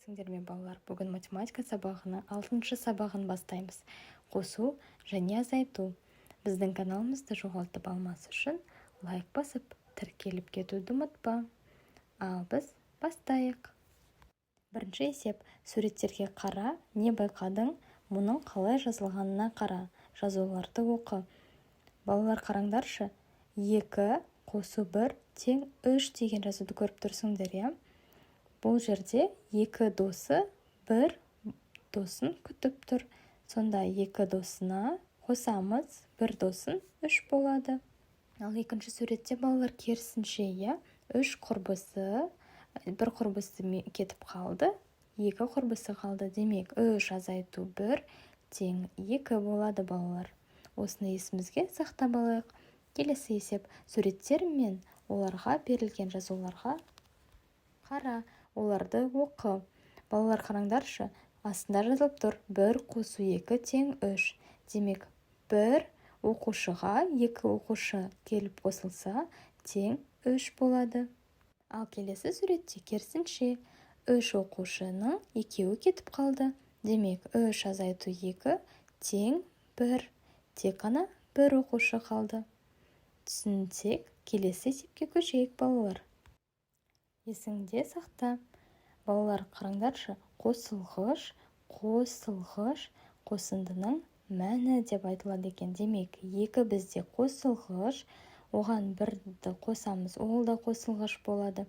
сәлеметсіңдер ме балалар? Бүгін математика сабағының 6-шы сабағын бастаймыз. Қосу және азайту. Біздің каналымызды жоғалтып алмас үшін лайк басып, тіркеліп кетуді ұмытпа. Ал біз бастайық. Бірінші есеп. Суреттерге қара, не байқадың? Мұның қалай жазылғанына қара. Жазуларды оқы. Балалар, қараңдаршы. 2 қосу 1 тең 3 деген жазуды көріп тұрсыңдар, иә? Бұл жерде 2 досы 1 досын күтіп тұр. Сонда 2 досына қосамыз, 1 досын 3 болады. Ал екінші суретте балалар керісінше, иә? 3 құрбысы, 1 құрбысы кетіп қалды, 2 құрбысы қалды. Демек, 3 азайту 1 тең 2 болады балалар. Осыны есімізге сақтап алайық. Келесі есеп. Суреттер мен оларға берілген жазуларға қара. Оларды оқы. Балалар, қараңдаршы, астында жазылып тұр. 1 қосу 2 тең 3. Демек, 1 оқушыға 2 оқушы келіп қосылса, тең 3 болады. Ал келесі суретте керісінше, 3 оқушының 2-і кетіп қалды. Демек, 3 азайту 2 тең 1. Тек қана 1 оқушы қалды. Түсінсек, келесі есепке көшейік балалар. Есіңде сақта. Балалар, қараңдаршы, қосылғыш, қосындының мәні деп айтылады екен. Демек, 2 бізде қосылғыш, оған 1-ді қосамыз, ол да қосылғыш болады.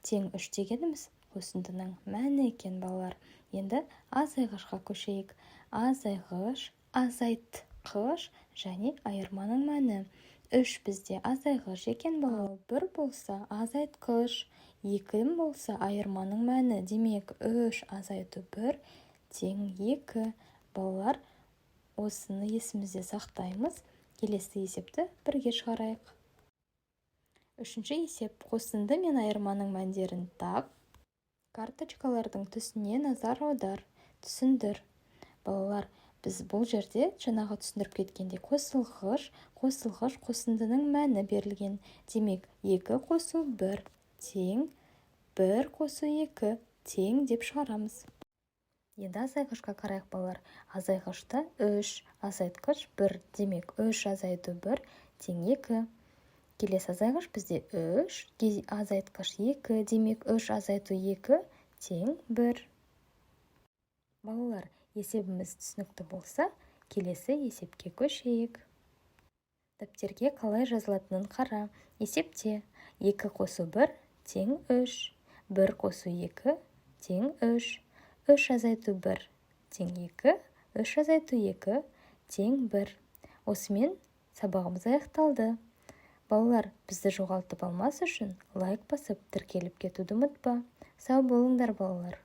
Тең 3 дегеніміз қосындының мәні екен балалар. Енді азайғышқа көшейік. Азайғыш, азайтқыш және айырманың мәні. 3 бізде азайғыш екен балалар. 1 болса азайтқыш, 2 болса айырманың мәні. Демек, 3 азайту 1 тең 2. Балалар, осыны есімізде сақтаймыз. Келесі есепті бірге шығарайық. Үшінші есеп. Қосынды мен айырманың мәндерін тап. Карточкалардың түсіне назар аудар. Түсіндір. Балалар, біз бұл жерде жаңағы түсіндіріп кеткенде қосылғыш, қосындының мәні берілген. Демек, 2 қосу 1 тең 1 қосу 2 тең деп шығарамыз. Енді азайғышқа қарайық балалар. Азайғышта 3, азайтқыш 1. Демек, 3 азайту 1 тең 2. Келесі азайғыш бізде 3, азайтқыш 2. Демек, 3 азайту 2 тең 1. Балалар, есебіміз түсінікті болса, келесі есепке көшейік. Дәптерге қалай жазылатынын қара. Есепте 2 қосу 1 тең 3. 1 қосу 2 тең 3. 3 азайту 1 тең 2. 3 азайту 2 тең 1. Осымен сабағымыз аяқталды. Балалар, бізді жоғалтып алмас үшін лайк басып, тіркеліп кетуді ұмытпа. Сау болыңдар балалар.